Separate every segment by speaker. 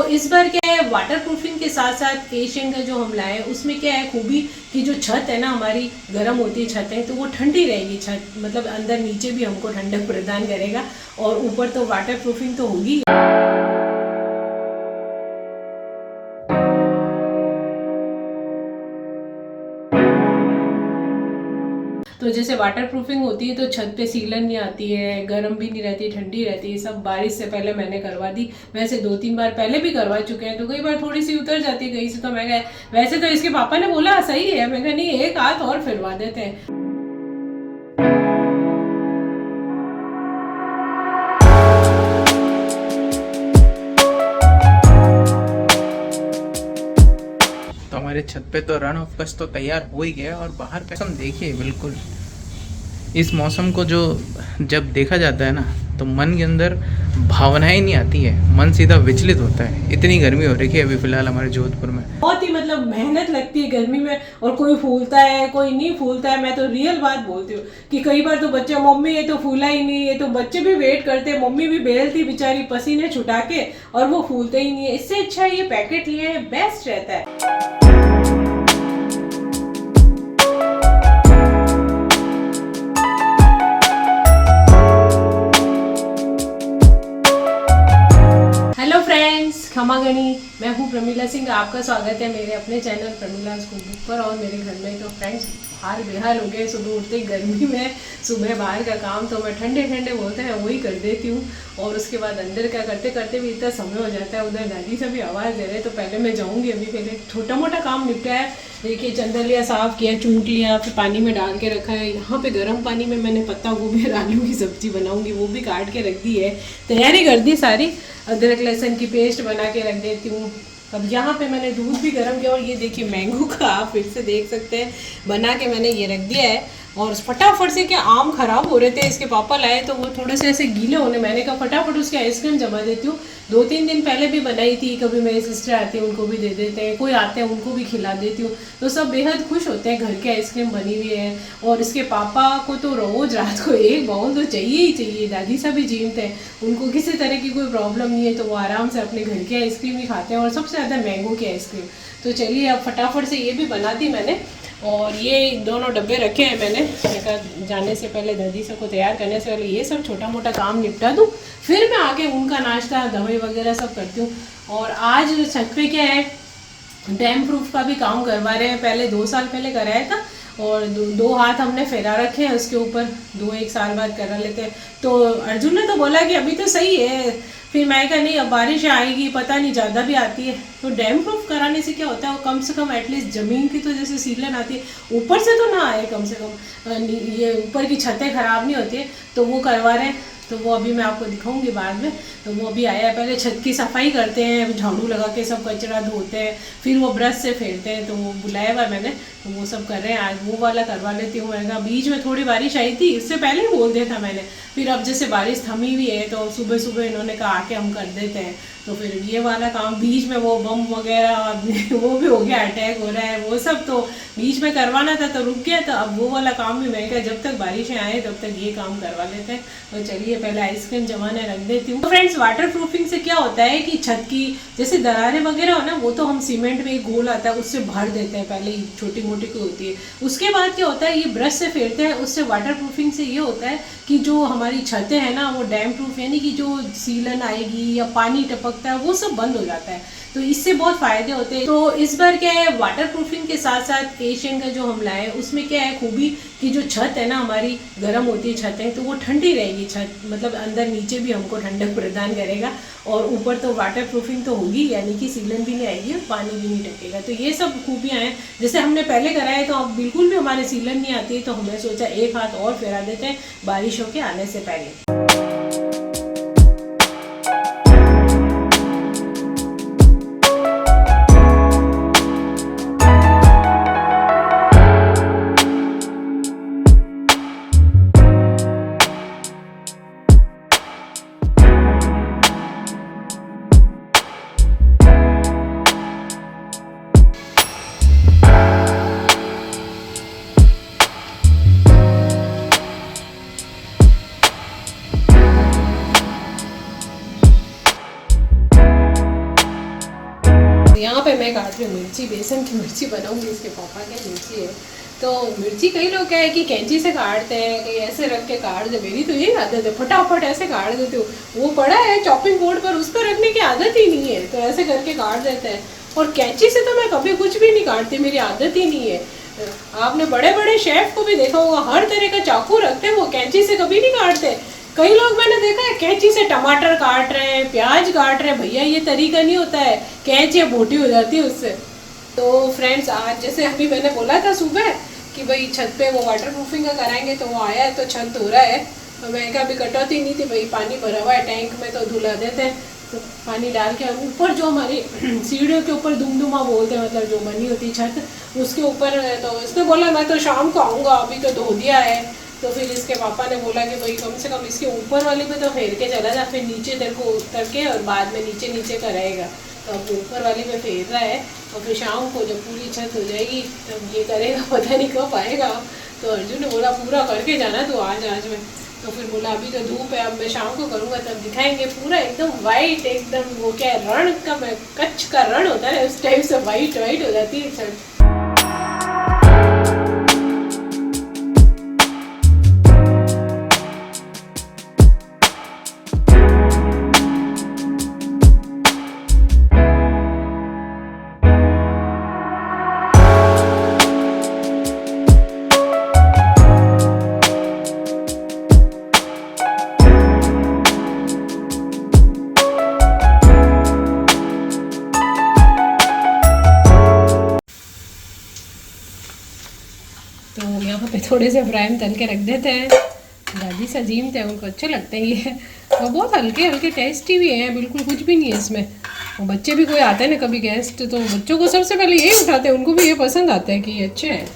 Speaker 1: इस बार क्या है, वाटर प्रूफिंग के साथ साथ एशियन का जो हम लाए उसमें क्या है खूबी कि जो छत है ना हमारी गर्म होती है छतें, तो वो ठंडी रहेगी छत, मतलब अंदर नीचे भी हमको ठंडक प्रदान करेगा और ऊपर तो वाटर प्रूफिंग तो होगी। तो जैसे वाटर प्रूफिंग होती है तो छत पे सीलन नहीं आती है, गर्म भी नहीं रहती, ठंडी रहती है। सब बारिश से पहले मैंने करवा दी। वैसे 2-3 बार पहले भी करवा चुके हैं, तो कई बार थोड़ी सी उतर जाती है कहीं से, तो मैं कहा वैसे तो इसके पापा ने बोला सही है, मैं कहा नहीं एक हाथ और फिरवा देते हैं।
Speaker 2: तो हमारे छत पे तो रन ऑफ कच तो तैयार हो ही गया और बाहर का मौसम देखिए। बिल्कुल इस मौसम को जो जब देखा जाता है ना तो मन के अंदर भावनाएं नहीं आती है, मन सीधा विचलित होता है। इतनी गर्मी हो रही है अभी फिलहाल हमारे जोधपुर में।
Speaker 1: बहुत ही मतलब मेहनत लगती है गर्मी में, और कोई फूलता है कोई नहीं फूलता है। मैं तो रियल बात बोलती हूँ कि कई बार तो बच्चे मम्मी ये तो फूला ही नहीं, ये तो बच्चे भी वेट करते, मम्मी भी बेलती बेचारी पसीने छुटा के, और वो फूलते ही नहीं है। इससे अच्छा ये पैकेट लिए हैं, बेस्ट रहता है। क्षमा गणी, मैं हूँ प्रमिला सिंह। आपका स्वागत है मेरे अपने चैनल प्रमिला कुकबुक पर। और मेरे घर में तो फ्रेंड्स हाल बेहाल हो गए। सुबह उठते ही गर्मी में सुबह बाहर का काम तो मैं ठंडे ठंडे बोलते हैं वही कर देती हूँ, और उसके बाद अंदर का करते करते भी इतना समय हो जाता है। उधर दादी से भी आवाज़ दे रहे, तो पहले मैं जाऊँगी। अभी पहले छोटा मोटा काम निपटा है। देखिए चंदलिया साफ़ किया, चूट लिया, फिर पानी में डाल के रखा है। यहाँ पे गर्म पानी में मैंने पत्ता गोभी और आलू की सब्जी बनाऊँगी, वो भी काट के रख दी है, तैयारी कर दी सारी। अदरक लहसुन की पेस्ट बना के रख देती हूँ। अब यहाँ पे मैंने दूध भी गर्म किया, और ये देखिए मैंगो का आप फिर से देख सकते हैं बना के मैंने ये रख दिया है। और फटाफट से क्या आम खराब हो रहे थे, इसके पापा लाए तो वो थोड़े से ऐसे गीले होने, मैंने कहा फटाफट उसके आइसक्रीम जमा देती हूँ। 2-3 दिन पहले भी बनाई थी, कभी मेरी सिस्टर आती है उनको भी दे देते हैं, कोई आते हैं उनको भी खिला देती हूँ। तो सब बेहद खुश होते हैं, घर की आइसक्रीम बनी हुई है। और इसके पापा को तो रोज़ रात को एक बाउल तो चाहिए ही चाहिए। दादी सा भी जीमते हैं, उनको किसी तरह की कोई प्रॉब्लम नहीं है, तो वो आराम से अपने घर की आइसक्रीम ही खाते हैं, और सबसे ज़्यादा मैंगो की आइसक्रीम। तो चलिए अब फटाफट से ये भी बना दी मैंने, और ये दोनों डब्बे रखे हैं मैंने कहा जाने से पहले, दादी सब को तैयार करने से पहले ये सब छोटा मोटा काम निपटा दूँ, फिर मैं आके उनका नाश्ता दवाई वगैरह सब करती हूँ। और आज छत पे क्या है, डैम प्रूफ का भी काम करवा रहे हैं। पहले 2 साल पहले कराया था, और दो हाथ हमने फेरा रखे हैं उसके ऊपर, 2-1 साल बाद करा लेते हैं। तो अर्जुन ने तो बोला कि अभी तो सही है, फिर मैं कहा नहीं अब बारिश आएगी, पता नहीं ज़्यादा भी आती है। तो डैम प्रूफ कराने से क्या होता है, वो कम से कम एटलीस्ट ज़मीन की तो जैसे सीलन आती है, ऊपर से तो ना आए, कम से कम ये ऊपर की छतें ख़राब नहीं होती है, तो वो करवा रहे हैं। तो वो अभी मैं आपको दिखाऊंगी बाद में। तो वो अभी आया है, पहले छत की सफाई करते हैं, झाड़ू लगा के सब कचरा धोते हैं, फिर वो ब्रश से फेरते हैं। तो वो बुलाया हुआ मैंने, तो वो सब कर रहे हैं। आज वो वाला करवा लेती हूँ। मैंने कहा बीच में थोड़ी बारिश आई थी, इससे पहले ही बोल दिया था मैंने, फिर अब जैसे बारिश थमी हुई है तो सुबह सुबह इन्होंने कहा आके हम कर देते हैं। तो फिर ये वाला काम बीच में, वो बम वगैरह वो भी हो गया, अटैक हो रहा है वो सब, तो बीच में करवाना था तो रुक गया। तो अब वो वाला काम भी मैं कहा जब तक बारिशें आए तब तक ये काम करवा लेते हैं। तो चलिए पहले आइसक्रीम जमाने रख देती हूँ। तो फ्रेंड्स वाटर प्रूफिंग से क्या होता है कि छत की जैसे दरारें वगैरह हो ना, वो तो हम सीमेंट में एक घोल आता है उससे भर देते हैं, पहले छोटी मोटी कोई होती है। उसके बाद क्या होता है, ये ब्रश से फेरते हैं। उससे वाटर प्रूफिंग से ये होता है कि जो हमारी छतें हैं ना वो डैम प्रूफ, यानी कि जो सीलन आएगी या पानी टपकता है वो सब बंद हो जाता है। तो इससे बहुत फ़ायदे होते हैं। तो इस बार क्या है, वाटर प्रूफिंग के साथ साथ एशियन का जो हम लाए उसमें क्या है खूबी कि जो छत है ना हमारी गर्म होती है छतें, तो वो ठंडी रहेगी छत, मतलब अंदर नीचे भी हमको ठंडक प्रदान करेगा, और ऊपर तो वाटर प्रूफिंग तो होगी, यानी कि सीलन भी नहीं आएगी और पानी भी नहीं टपकेगा। तो ये सब खूबियाँ हैं। जैसे हमने पहले कराए तो अब बिल्कुल भी हमारे सीलन नहीं आती है, तो हमने सोचा एक हाथ और फेरा देते हैं बारिशों के आने से पहले। यहाँ पे मैं काट रही हूँ मिर्ची, बेसन की मिर्ची बनाऊंगी, इसके पापा के मिर्ची है। तो मिर्ची कई लोग क्या है कि कैंची से काटते हैं, कहीं ऐसे रख के काट दे, मेरी तो यही आदत है, फटाफट ऐसे काट देती हूँ। वो पड़ा है चॉपिंग बोर्ड पर, उस पर रखने की आदत ही नहीं है, तो ऐसे करके काट देते हैं। और कैंची से तो मैं कभी कुछ भी नहीं काटती, मेरी आदत ही नहीं है। आपने बड़े बड़े शेफ को भी देखा होगा, हर तरह का चाकू रखते हैं, वो कैंची से कभी नहीं काटते। कई लोग मैंने देखा है कैंची से टमाटर काट रहे हैं, प्याज काट रहे हैं। भैया ये तरीका नहीं होता है, कैंची मोटी हो जाती है उससे। तो फ्रेंड्स, आज जैसे अभी मैंने बोला था सुबह कि भाई छत पे वो वाटर प्रूफिंग का कराएंगे, तो वो आया है, तो छत धो रहा है। और मैं कहा अभी कटौती नहीं थी भाई, पानी भरा हुआ है टैंक में, तो धुला देते हैं। तो पानी डाल के ऊपर जो हमारी सीढ़ियों के ऊपर दुमदुमा बोलते हैं, मतलब जो बनी होती छत, उसके ऊपर। तो इसने बोला मैं तो शाम को आऊँगा, अभी तो धो दिया है। तो फिर इसके पापा ने बोला कि भाई कम से कम इसके ऊपर वाले पे तो फेर के चला जा, फिर नीचे तेरे को उतर के और बाद में नीचे नीचे कराएगा। तो अब ऊपर वाली पे फेर रहा है, और फिर शाम को जब पूरी छत हो जाएगी तब ये करेगा, पता नहीं कब आएगा। तो अर्जुन ने बोला पूरा करके जाना तो आज में। तो फिर बोला अभी तो धूप है, अब मैं शाम को करूँगा तब दिखाएंगे। पूरा एकदम वाइट, एकदम वो क्या है, रण का, कच्छ का रण होता है उस टाइप से वाइट हो जाती है छत। तो यहाँ पे थोड़े से फ्राई तल के रख देते हैं। दादी सजीम थे, उनको अच्छे लगते हैं ये, और बहुत हल्के हल्के टेस्टी भी हैं, बिल्कुल कुछ भी नहीं है इसमें। और बच्चे भी कोई आते हैं ना कभी गेस्ट, तो बच्चों को सबसे पहले यही उठाते हैं, उनको भी ये पसंद आता है कि ये अच्छे हैं।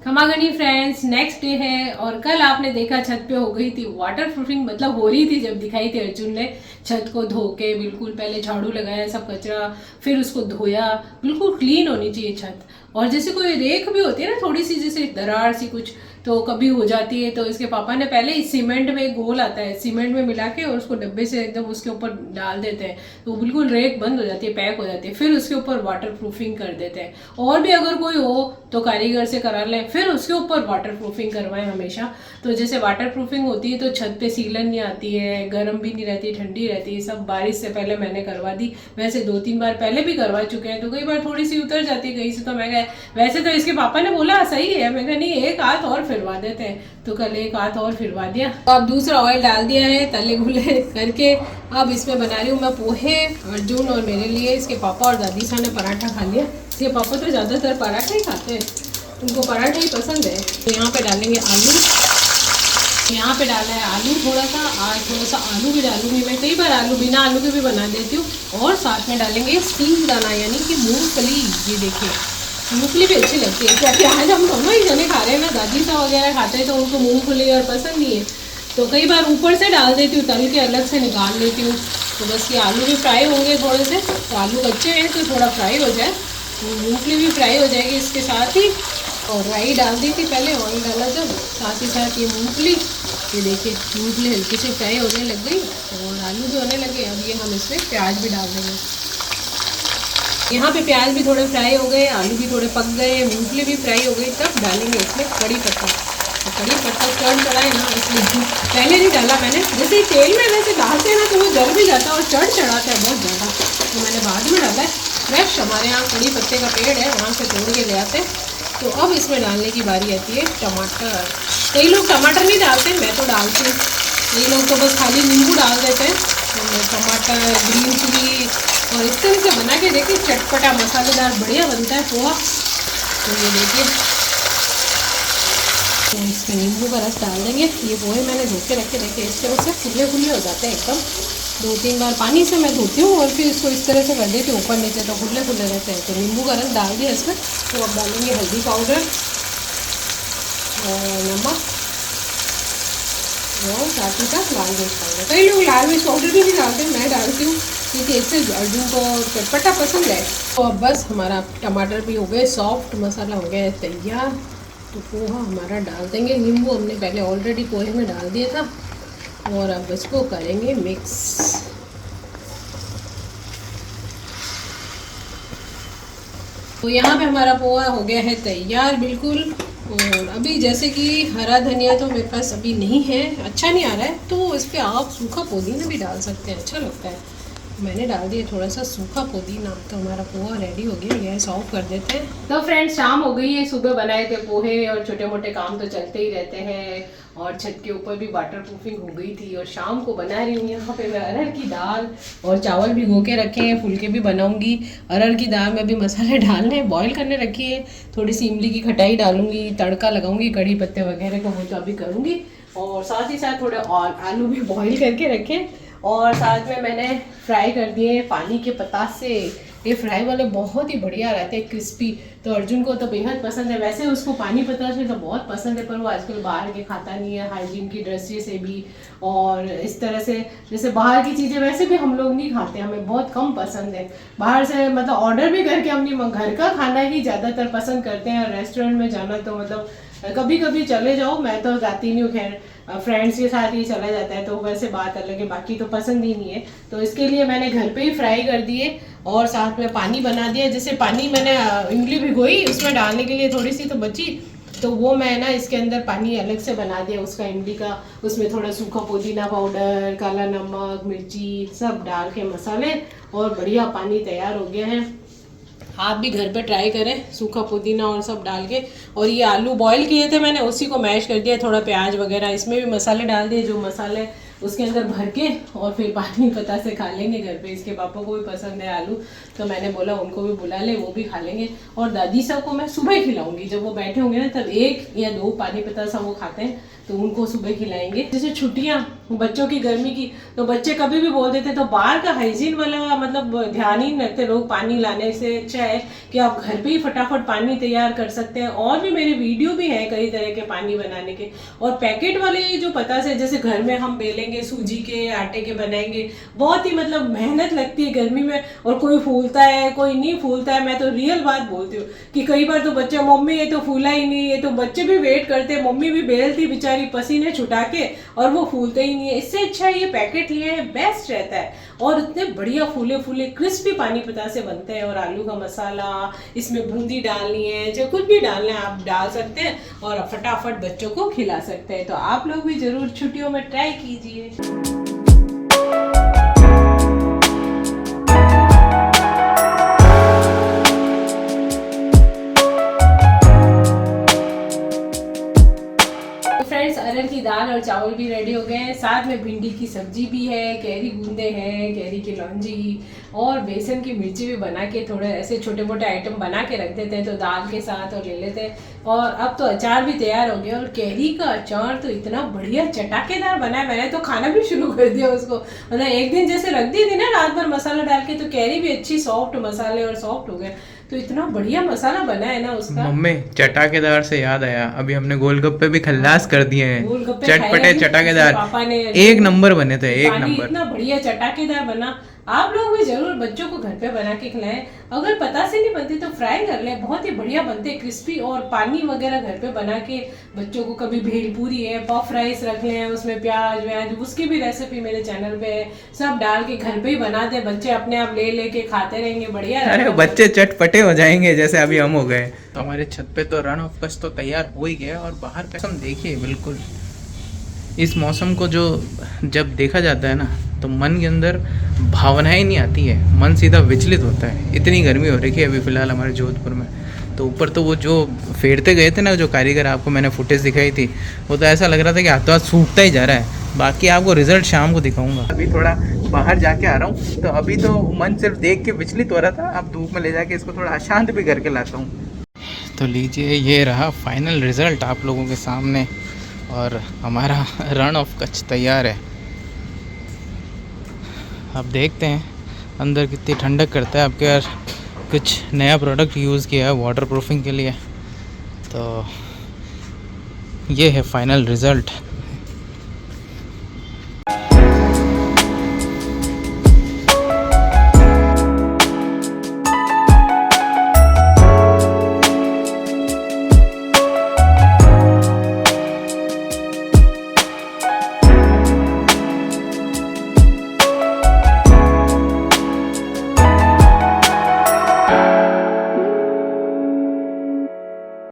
Speaker 1: खमागनी फ्रेंड्स, नेक्स्ट डे है और कल आपने देखा छत पे हो गई थी वाटर प्रूफिंग, मतलब हो रही थी जब दिखाई थी अर्जुन ने। छत को धो के बिल्कुल पहले झाड़ू लगाया, सब कचरा, फिर उसको धोया, बिल्कुल क्लीन होनी चाहिए छत। और जैसे कोई रेख भी होती है ना, थोड़ी सी जैसे दरार सी कुछ तो कभी हो जाती है, तो इसके पापा ने पहले ही सीमेंट में एक घोल आता है, सीमेंट में मिला के और उसको डब्बे से एकदम उसके ऊपर डाल देते हैं, तो बिल्कुल रेक बंद हो जाती है, पैक हो जाती है। फिर उसके ऊपर वाटर प्रूफिंग कर देते हैं। और भी अगर कोई हो तो कारीगर से करा लें, फिर उसके ऊपर वाटर प्रूफिंग करवाएं हमेशा। तो जैसे वाटर प्रूफिंग होती है तो छत पे सीलन नहीं आती है, गर्म भी नहीं रहती, ठंडी रहती है। सब बारिश से पहले मैंने करवा दी, वैसे 2-3 बार पहले भी करवा चुके हैं, तो कई बार थोड़ी सी उतर जाती है कहीं से। तो मैं कहा वैसे तो इसके पापा ने बोला सही है, मैं कहा नहीं एक हाथ और फिरवा देते हैं, तो कल एक हाथ और फिरवा दिया। तो अब दूसरा ऑयल डाल दिया है, तले गुले करके अब इसमें बना रही हूँ मैं पोहे, अर्जुन और मेरे लिए। इसके पापा और दादी सा ने पराठा खा लिया। इसके पापा तो ज़्यादातर पराठा ही खाते हैं, उनको पराठा ही पसंद है। तो यहाँ पे डालेंगे आलू, यहाँ पे डाला है आलू थोड़ा सा, आज थोड़ा सा आलू भी डालूंगी मैं, कई बार आलू बिना आलू के भी बना देती हूँ। और साथ में डालेंगे सींग दाना यानी कि मूंगफली। ये देखिए मूंगफली भी अच्छी लगती है, क्योंकि आज हम दोनों ही जने खा रहे हैं ना, दादी सा वगैरह खाते हैं तो उनको मूंगफली और पसंद नहीं है, तो कई बार ऊपर से डाल देती हूँ, तल के अलग से निकाल लेती हूँ। तो बस ये आलू भी फ्राई होंगे थोड़े से, तो आलू कच्चे हैं तो थोड़ा फ्राई हो जाए, मूंगफली भी फ्राई हो जाएगी इसके साथ ही। और राई डाल दी थी पहले, ऑयल डाला जब, साथ ही साथ ये मूंगफली, ये देखिए मूंगफली हल्की से फ्राई होने लग गई और आलू भी होने लगे। अब ये हम इसमें प्याज भी डाल देंगे। यहाँ पे प्याज भी थोड़े फ्राई हो गए, आलू भी थोड़े पक गए, मूंगफली भी फ्राई हो गई, तब डालेंगे इसमें कड़ी पत्ता। तो कड़ी पत्ता चढ़ चढ़ाए ना, इसलिए पहले नहीं डाला मैंने। जैसे तेल में वैसे डालते हैं ना तो वो जल भी जाता है और चढ़ चढ़ाता है बहुत ज़्यादा, तो मैंने बाद में डाला है। फ्रेश हमारे यहाँ कड़ी पत्ते का पेड़ है, वहाँ से तोड़ के ले आते हैं। तो अब इसमें डालने की बारी आती है टमाटर। कई लोग टमाटर नहीं डालते, मैं तो डालती हूँ। कई लोग तो बस खाली नींबू डाल देते हैं। तो मैं टमाटर, ग्रीन चिली, और इस तरह से बना के देखिए, चटपटा मसालेदार बढ़िया बनता है पोहा। तो ये देखिए, तो इसमें नींबू का रस डाल देंगे। ये पोहे मैंने धो के रखे, देखिए इस तरह से खुले खुले हो जाते हैं एकदम। 2-3 बार पानी से मैं धोती हूँ और फिर इसको इस तरह से कर देती हूँ ऊपर नीचे, तो खुले खुले रहते हैं। तो नींबू का रस डाल दिया इसमें। तो अब डालेंगे हल्दी पाउडर और नमक और साथ ही साथ लाल मिर्च पाउडर। कई लोग लाल मिर्च पाउडर भी नहीं डालते, मैं डालती हूँ क्योंकि इससे अर्जुन को चटपटा पसंद है। तो अब बस हमारा टमाटर भी हो गए सॉफ्ट, मसाला हो गया तैयार। तो पोहा हमारा डाल देंगे, नींबू हमने पहले ऑलरेडी पोहे में डाल दिया था, और अब इसको करेंगे मिक्स। तो यहाँ पे हमारा पोहा हो गया है तैयार बिल्कुल। और अभी जैसे कि हरा धनिया तो मेरे पास अभी नहीं है, अच्छा नहीं आ रहा है, तो इस पर आप सूखा पुदीना भी डाल सकते हैं, अच्छा लगता है। मैंने डाल दिया थोड़ा सा सूखा पुदीना। तो हमारा पोहा रेडी हो गया, गैस ऑफ कर देते हैं। तो फ्रेंड्स शाम हो गई है, सुबह बनाए थे पोहे और छोटे मोटे काम तो चलते ही रहते हैं, और छत के ऊपर भी वाटर प्रूफिंग हो गई थी, और शाम को बना रही हूँ यहाँ पे मैं अरहर की दाल और चावल भिगो के रखे हैं, फुलके भी बनाऊंगी। अरहर की दाल में भी मसाले डालने बॉईल करने रखी है, थोड़ी सी इमली की खटाई डालूंगी, तड़का लगाऊंगी कड़ी पत्ते वगैरह को, वो तो अभी करूँगी। और साथ ही साथ थोड़े और आलू भी बॉईल करके रखे, और साथ में मैंने फ्राई कर दिए पानी के पतासे से। ये फ्राई वाले बहुत ही बढ़िया रहते हैं, क्रिस्पी। तो अर्जुन को तो बेहद पसंद है, वैसे उसको पानी पतासे तो बहुत पसंद है, पर वो आजकल बाहर के खाता नहीं है, हाइजीन की दृष्टि से भी। और इस तरह से जैसे बाहर की चीज़ें वैसे भी हम लोग नहीं खाते, हमें बहुत कम पसंद है बाहर से, मतलब ऑर्डर भी करके हम नहीं, घर का खाना ही ज़्यादातर पसंद करते हैं। रेस्टोरेंट में जाना तो मतलब कभी कभी चले जाओ, मैं तो जाती नहीं हूँ, खैर फ्रेंड्स के साथ ही चला जाता है, तो वैसे बात अलग है, बाकी तो पसंद ही नहीं है। तो इसके लिए मैंने घर पे ही फ्राई कर दिए, और साथ में पानी बना दिया। जैसे पानी मैंने इमली भिगोई, उसमें डालने के लिए थोड़ी सी तो बची, तो वो मैं ना इसके अंदर पानी अलग से बना दिया उसका, इमली का। उसमें थोड़ा सूखा पुदीना पाउडर, काला नमक, मिर्ची सब डाल के मसाले, और बढ़िया पानी तैयार हो गया है। आप भी घर पे ट्राई करें, सूखा पुदीना और सब डाल के। और ये आलू बॉईल किए थे मैंने, उसी को मैश कर दिया, थोड़ा प्याज वगैरह इसमें भी मसाले डाल दिए, जो मसाले उसके अंदर भर के, और फिर पानी पता से खा लेंगे घर पे। इसके पापा को भी पसंद है आलू, तो मैंने बोला उनको भी बुला ले, वो भी खा लेंगे। और दादी साहब को मैं सुबह खिलाऊंगी, जब वो बैठे होंगे ना, तब 1 या 2 पानी पता सा वो खाते हैं, तो उनको सुबह खिलाएंगे। जैसे छुट्टियां बच्चों की गर्मी की, तो बच्चे कभी भी बोल देते, तो बाहर का हाइजीन वाला मतलब ध्यान ही नहीं रखते लोग। पानी लाने से अच्छा है कि आप घर पे ही फटाफट पानी तैयार कर सकते हैं। और भी मेरे वीडियो भी हैं कई तरह के पानी बनाने के। और पैकेट वाले जो पता से जैसे घर में हम बेलेंगे, सूजी के आटे के बनाएंगे, बहुत ही मतलब मेहनत लगती है गर्मी में, और कोई फूलता है कोई नहीं फूलता है। मैं तो रियल बात बोलती हूँ कि कई बार तो बच्चे, मम्मी ये तो फूला ही नहीं, ये तो बच्चे भी वेट करते हैं, मम्मी भी बेलती बेचारी पसीने छुटा के, और वो फूलते ही नहीं है। इससे अच्छा ये पैकेट लिए हैं, बेस्ट रहता है, और इतने बढ़िया फूले फूले क्रिस्पी पानी पता से बनते हैं। और आलू का मसाला, इसमें बूंदी डालनी है, जो कुछ भी डालना है आप डाल सकते हैं, और फटाफट बच्चों को खिला सकते हैं। तो आप लोग भी जरूर छुट्टियों में ट्राई कीजिए। अरहर की दाल और चावल भी रेडी हो गए हैं, साथ में भिंडी की सब्जी भी है, कैरी गूंदे हैं, कैरी की लौंजी, और बेसन की मिर्ची भी बना के, थोड़े ऐसे छोटे मोटे आइटम बना के रख देते हैं, तो दाल के साथ और ले लेते हैं। और अब तो अचार भी तैयार हो गया, और कैरी का अचार तो इतना बढ़िया चटाकेदार बना है, मैंने तो खाना भी शुरू कर दिया उसको। मतलब एक दिन जैसे रख दी थी ना रात भर मसाला डाल के, तो कैरी भी अच्छी सॉफ्ट, मसाले और सॉफ्ट हो गए, तो इतना बढ़िया मसाला बना है ना उसका।
Speaker 2: मम्मी चटाकेदार से याद आया, अभी हमने गोलगप्पे भी खल्लास कर दिए हैं, चटपटे चटाकेदार,
Speaker 1: पापा ने
Speaker 2: 1 नंबर बने थे, 1 नंबर।
Speaker 1: इतना बढ़िया चटाकेदार बना। आप लोग भी जरूर बच्चों को घर पे बना के खिलाएं। अगर पता से नहीं बनती तो फ्राई कर लें, बहुत ही बढ़िया बनते हैं क्रिस्पी। और पानी वगैरह घर पे बना के बच्चों को, कभी भेलपूरी है, पफ राइस रख लें, उसमें प्याज व्याज, उसकी भी रेसिपी मेरे चैनल पे है, सब डाल के घर पे ही बना दे, बच्चे अपने आप ले लेके खाते रहेंगे, बढ़िया।
Speaker 2: अरे बच्चे चटपटे हो जाएंगे जैसे अभी हम हो गए। तो हमारे छत पे तो रन ऑफ कच तो तैयार हो ही गया, और बाहर का मौसम देखिए बिल्कुल। इस मौसम को जो जब देखा जाता है ना, तो मन के अंदर भावनाएं नहीं आती है, मन सीधा विचलित होता है। इतनी गर्मी हो रही है अभी फ़िलहाल हमारे जोधपुर में। तो ऊपर तो वो जो फेरते गए थे ना, जो कारीगर, आपको मैंने फुटेज दिखाई थी, वो तो ऐसा लग रहा था कि हाथों हाथ सूखता ही जा रहा है। बाकी आपको रिजल्ट शाम को दिखाऊंगा। अभी थोड़ा बाहर जाके आ रहा हूँ, तो अभी तो मन सिर्फ देख के विचलित हो रहा था, अब धूप में ले जाके इसको थोड़ा अशांत भी करके लाता हूँ। तो लीजिए, ये रहा फाइनल रिज़ल्ट आप लोगों के सामने, और हमारा रन ऑफ कच्छ तैयार है। अब देखते हैं अंदर कितनी ठंडक करता है। आपके यार कुछ नया प्रोडक्ट यूज़ किया है वाटर प्रूफिंग के लिए, तो ये है फाइनल रिज़ल्ट।